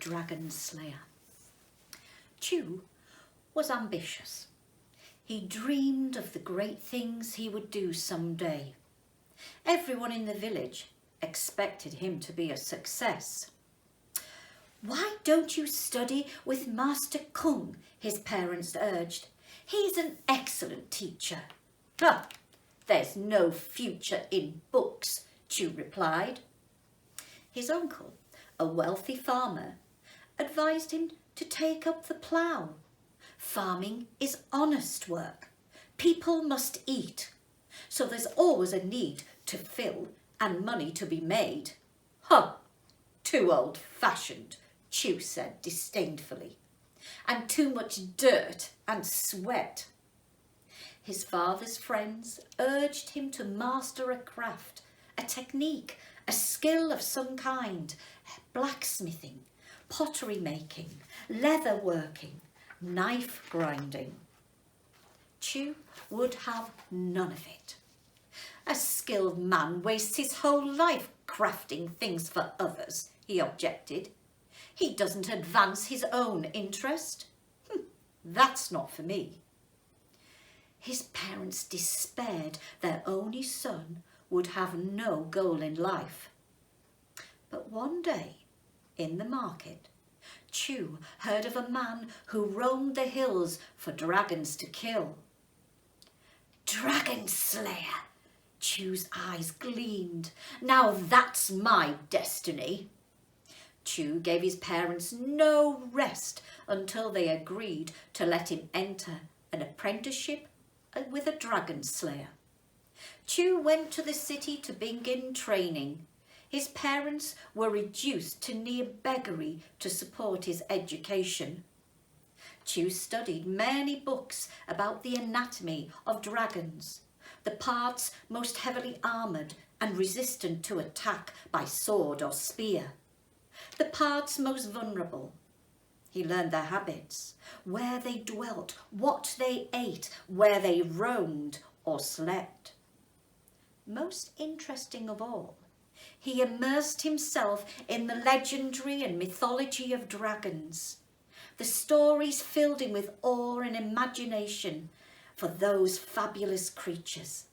dragon slayer. Chu was ambitious. He dreamed of the great things he would do someday. Everyone in the village expected him to be a success. "Why don't you study with Master Kung?" his parents urged. "He's an excellent teacher." "Huh, there's no future in books," Chu replied. His uncle, a wealthy farmer, advised him to take up the plough. "Farming is honest work. People must eat, so there's always a need to fill and money to be made." "Huh, too old-fashioned," Chu said disdainfully, "and too much dirt and sweat." His father's friends urged him to master a craft, a technique, a skill of some kind: blacksmithing, pottery making, leather working, knife grinding. Chu would have none of it. "A skilled man wastes his whole life crafting things for others," he objected. "He doesn't advance his own interest. That's not for me." His parents despaired their only son would have no goal in life. But one day, in the market, Chu heard of a man who roamed the hills for dragons to kill. "Dragon slayer!" Chu's eyes gleamed. "Now that's my destiny." Chu gave his parents no rest until they agreed to let him enter an apprenticeship with a dragon slayer. Chu went to the city to begin training. His parents were reduced to near beggary to support his education. Chu studied many books about the anatomy of dragons, the parts most heavily armoured and resistant to attack by sword or spear, the parts most vulnerable. He learned their habits, where they dwelt, what they ate, where they roamed or slept. Most interesting of all, he immersed himself in the legendary and mythology of dragons. The stories filled him with awe and imagination for those fabulous creatures.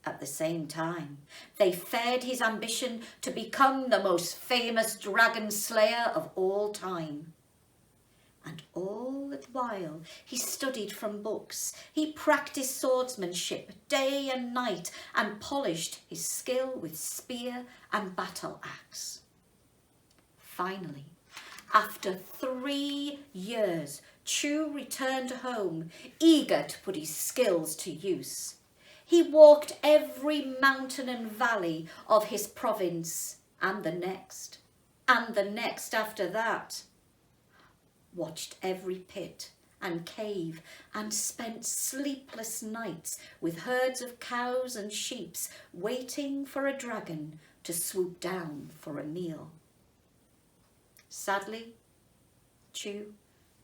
At the same time, they fed his ambition to become the most famous dragon slayer of all time. And all the while he studied from books. He practiced swordsmanship day and night and polished his skill with spear and battle axe. Finally, after 3 years, Chu returned home, eager to put his skills to use. He walked every mountain and valley of his province, and the next after that. Watched every pit and cave and spent sleepless nights with herds of cows and sheep waiting for a dragon to swoop down for a meal. Sadly, Chu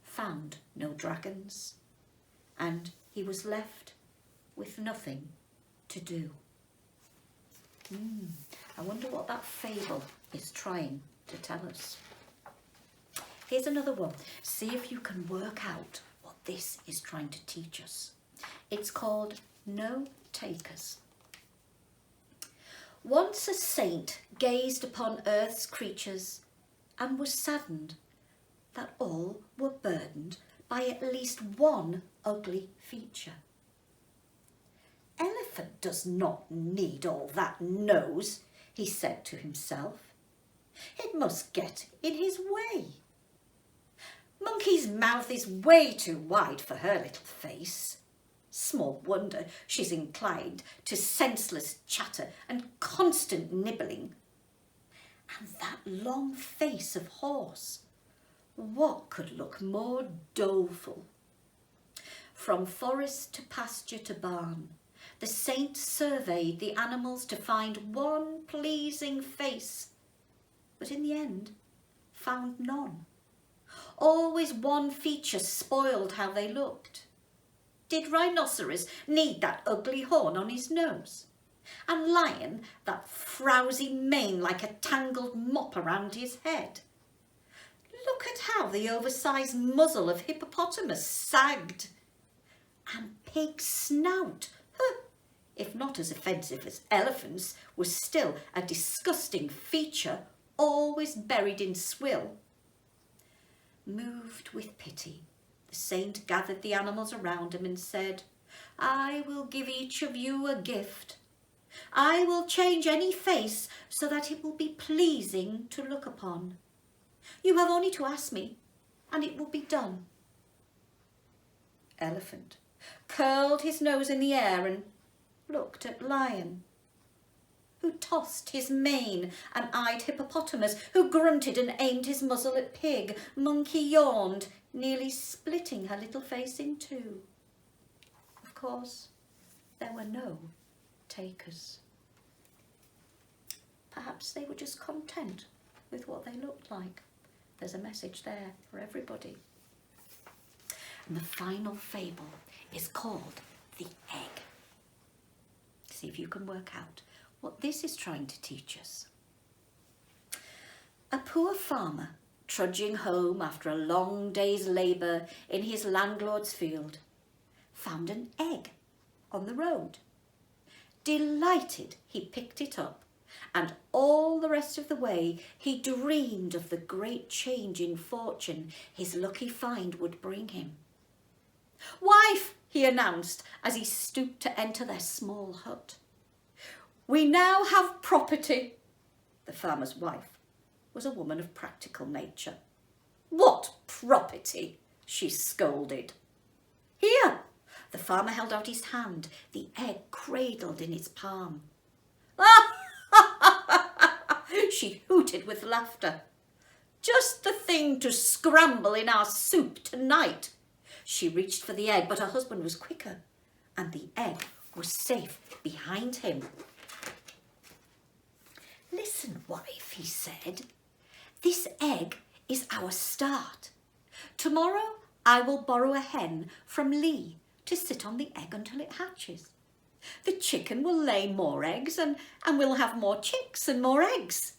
found no dragons, and he was left with nothing to do. I wonder what that fable is trying to tell us. Here's another one. See if you can work out what this is trying to teach us. It's called No Takers. Once a saint gazed upon earth's creatures and was saddened that all were burdened by at least one ugly feature. "Elephant does not need all that nose," he said to himself. "It must get in his way. Monkey's mouth is way too wide for her little face. Small wonder she's inclined to senseless chatter and constant nibbling. And that long face of horse, what could look more doleful?" From forest to pasture to barn, the saint surveyed the animals to find one pleasing face, but in the end found none. Always one feature spoiled how they looked. Did rhinoceros need that ugly horn on his nose? And lion that frowsy mane like a tangled mop around his head? Look at how the oversized muzzle of hippopotamus sagged. And pig's snout, if not as offensive as elephants, was still a disgusting feature, always buried in swill. Moved with pity, the saint gathered the animals around him and said, I will give each of you a gift. I will change any face so that it will be pleasing to look upon. You have only to ask me, and it will be done. Elephant curled his nose in the air and looked at Lion, who tossed his mane and eyed Hippopotamus, who grunted and aimed his muzzle at Pig. Monkey yawned, nearly splitting her little face in two. Of course, there were no takers. Perhaps they were just content with what they looked like. There's a message there for everybody. And the final fable is called The Egg. See if you can work out what this is trying to teach us. A poor farmer, trudging home after a long day's labour in his landlord's field, found an egg on the road. Delighted, he picked it up, and all the rest of the way he dreamed of the great change in fortune his lucky find would bring him. Wife, he announced as he stooped to enter their small hut. We now have property. The farmer's wife was a woman of practical nature. What property? She scolded. Here. The farmer held out his hand, the egg cradled in his palm. She hooted with laughter. Just the thing to scramble in our soup tonight. She reached for the egg, but her husband was quicker, and the egg was safe behind him. Listen, wife, he said. This egg is our start. Tomorrow I will borrow a hen from Lee to sit on the egg until it hatches. The chicken will lay more eggs and we'll have more chicks and more eggs.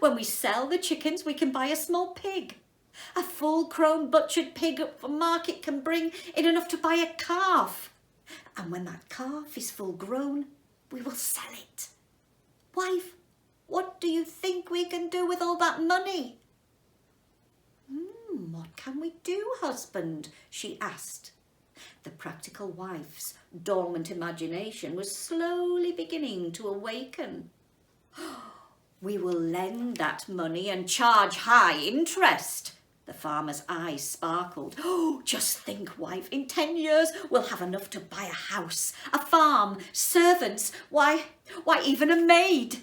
When we sell the chickens, we can buy a small pig. A full-grown butchered pig up for market can bring in enough to buy a calf. And when that calf is full-grown, we will sell it. Wife, what do you think we can do with all that money? What can we do, husband? She asked. The practical wife's dormant imagination was slowly beginning to awaken. We will lend that money and charge high interest. The farmer's eyes sparkled. Oh, just think, wife, in 10 years we'll have enough to buy a house, a farm, servants, why, even a maid.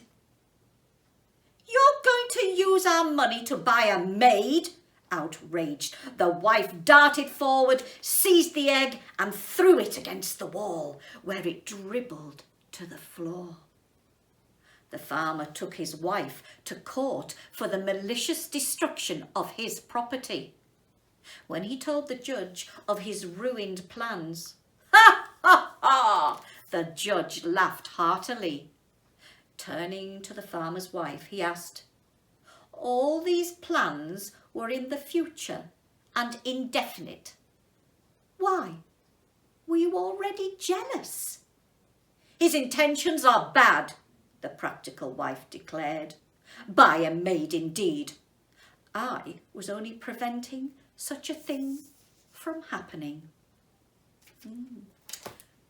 You're going to use our money to buy a maid? Outraged, the wife darted forward, seized the egg and threw it against the wall, where it dribbled to the floor. The farmer took his wife to court for the malicious destruction of his property. When he told the judge of his ruined plans, ha, ha, ha, the judge laughed heartily. Turning to the farmer's wife, he asked, all these plans were in the future and indefinite. Why? Were you already jealous? His intentions are bad, the practical wife declared. Buy a maid indeed. I was only preventing such a thing from happening.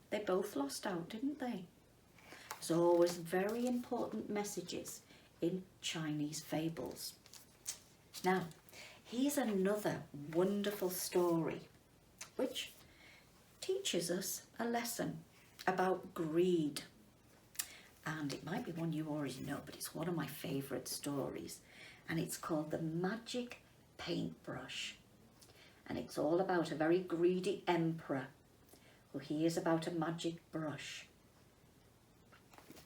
They both lost out, didn't they? There's always very important messages in Chinese fables. Now, here's another wonderful story which teaches us a lesson about greed. And it might be one you already know, but it's one of my favourite stories. And it's called The Magic Paintbrush. And it's all about a very greedy emperor who hears about a magic brush.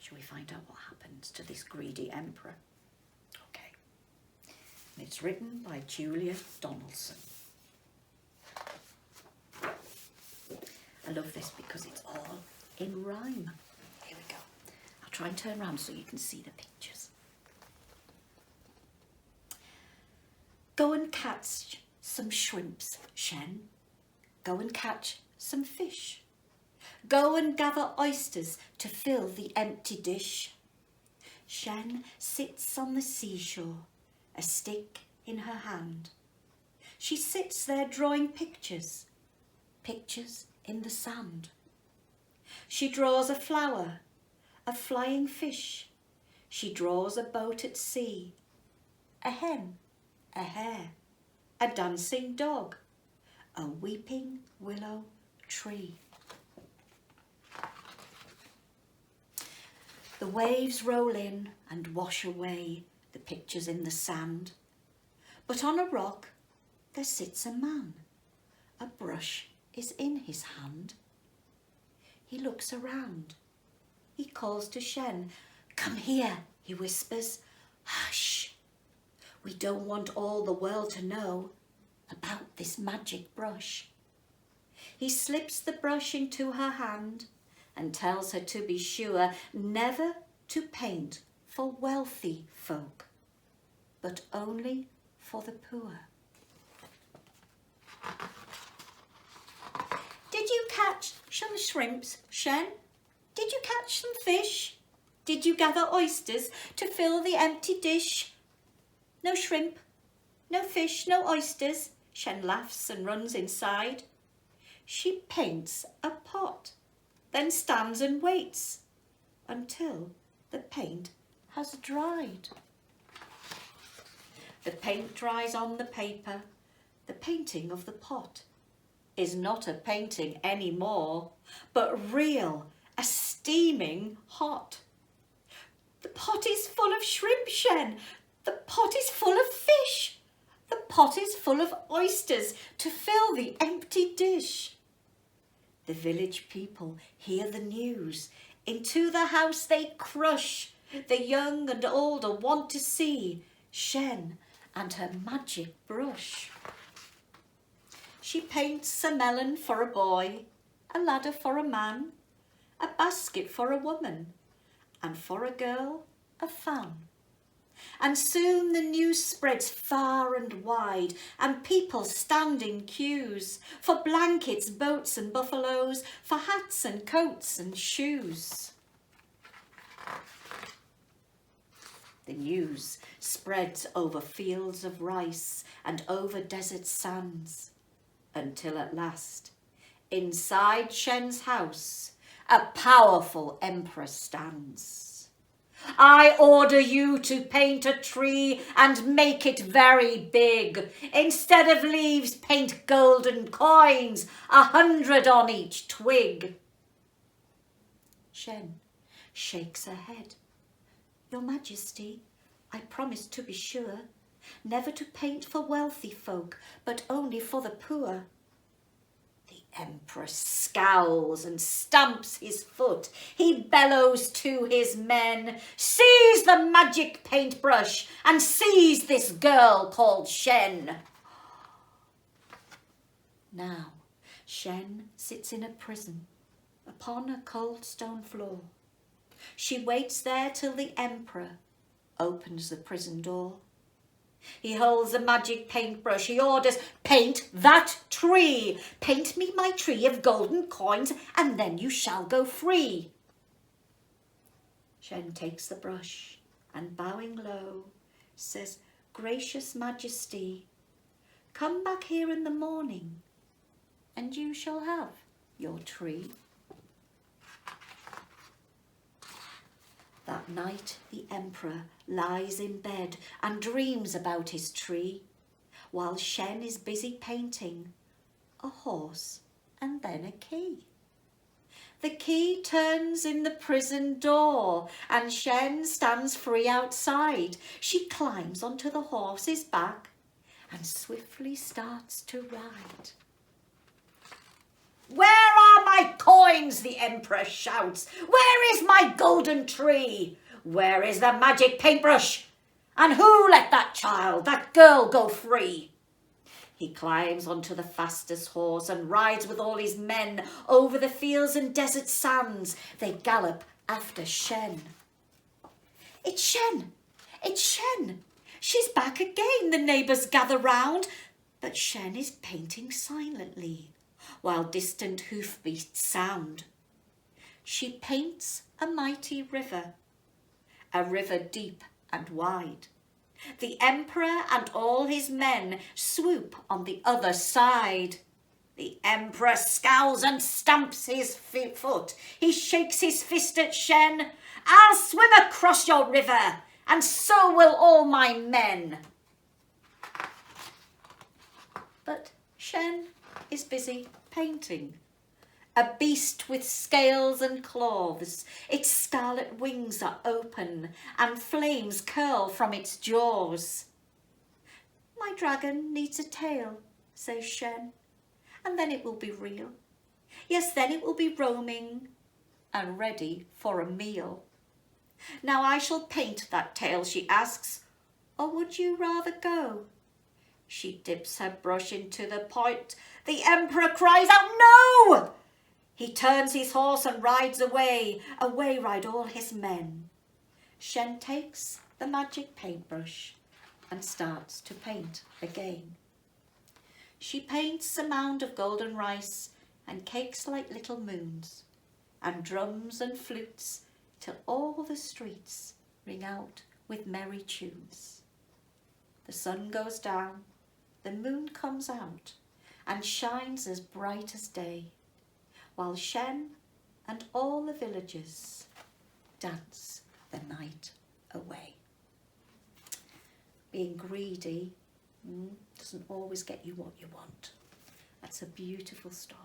Shall we find out what happens to this greedy emperor? Okay. And it's written by Julia Donaldson. I love this because it's all in rhyme. Here we go. I'll try and turn around so you can see the pictures. Go and catch some shrimps, Shen. Go and catch some fish. Go and gather oysters to fill the empty dish. Shen sits on the seashore, a stick in her hand. She sits there drawing pictures, pictures in the sand. She draws a flower, a flying fish. She draws a boat at sea, a hen, a hare, a dancing dog, a weeping willow tree. The waves roll in and wash away the pictures in the sand. But on a rock there sits a man. A brush is in his hand. He looks around. He calls to Shen. Come here, he whispers. Hush! We don't want all the world to know about this magic brush. He slips the brush into her hand and tells her to be sure never to paint for wealthy folk, but only for the poor. Did you catch some shrimps, Shen? Did you catch some fish? Did you gather oysters to fill the empty dish? No shrimp, no fish, no oysters. Shen laughs and runs inside. She paints a pot, then stands and waits until the paint has dried. The paint dries on the paper. The painting of the pot is not a painting anymore, but real, a steaming hot. The pot is full of shrimp, Shen. The pot is full of fish. The pot is full of oysters to fill the empty dish. The village people hear the news. Into the house they crush. The young and older want to see Shen and her magic brush. She paints a melon for a boy, a ladder for a man, a basket for a woman, and for a girl, a fan. And soon the news spreads far and wide, and people stand in queues for blankets, boats and buffaloes, for hats and coats and shoes. The news spreads over fields of rice and over desert sands, until at last, inside Shen's house, a powerful emperor stands. I order you to paint a tree and make it very big. Instead of leaves, paint golden coins, 100 on each twig. Shen shakes her head. Your Majesty, I promise to be sure, never to paint for wealthy folk, but only for the poor. The emperor scowls and stamps his foot. He bellows to his men, seize the magic paintbrush and seize this girl called Shen. Now, Shen sits in a prison upon a cold stone floor. She waits there till the emperor opens the prison door. He holds a magic paintbrush. He orders, paint that tree. Paint me my tree of golden coins, and then you shall go free. Shen takes the brush and bowing low says, Gracious Majesty, come back here in the morning and you shall have your tree. That night the emperor lies in bed and dreams about his tree, while Shen is busy painting a horse and then a key. The key turns in the prison door and Shen stands free outside. She climbs onto the horse's back and swiftly starts to ride. Where are my coins? The emperor shouts. Where is my golden tree? Where is the magic paintbrush? And who let that child, that girl, go free? He climbs onto the fastest horse and rides with all his men over the fields and desert sands. They gallop after Shen. It's Shen! It's Shen! She's back again, the neighbours gather round, but Shen is painting silently, while distant hoofbeats sound. She paints a mighty river, a river deep and wide. The emperor and all his men swoop on the other side. The emperor scowls and stamps his foot. He shakes his fist at Shen. I'll swim across your river, and so will all my men. But Shen is busy painting. A beast with scales and claws, its scarlet wings are open and flames curl from its jaws. My dragon needs a tail, says Shen, and then it will be real. Yes, then it will be roaming and ready for a meal. Now I shall paint that tail, she asks, or would you rather go? She dips her brush into the point. The emperor cries out, no! He turns his horse and rides away. Away ride all his men. Shen takes the magic paintbrush and starts to paint again. She paints a mound of golden rice and cakes like little moons, and drums and flutes till all the streets ring out with merry tunes. The sun goes down, the moon comes out and shines as bright as day, while Shen and all the villagers dance the night away. Being greedy doesn't always get you what you want. That's a beautiful story.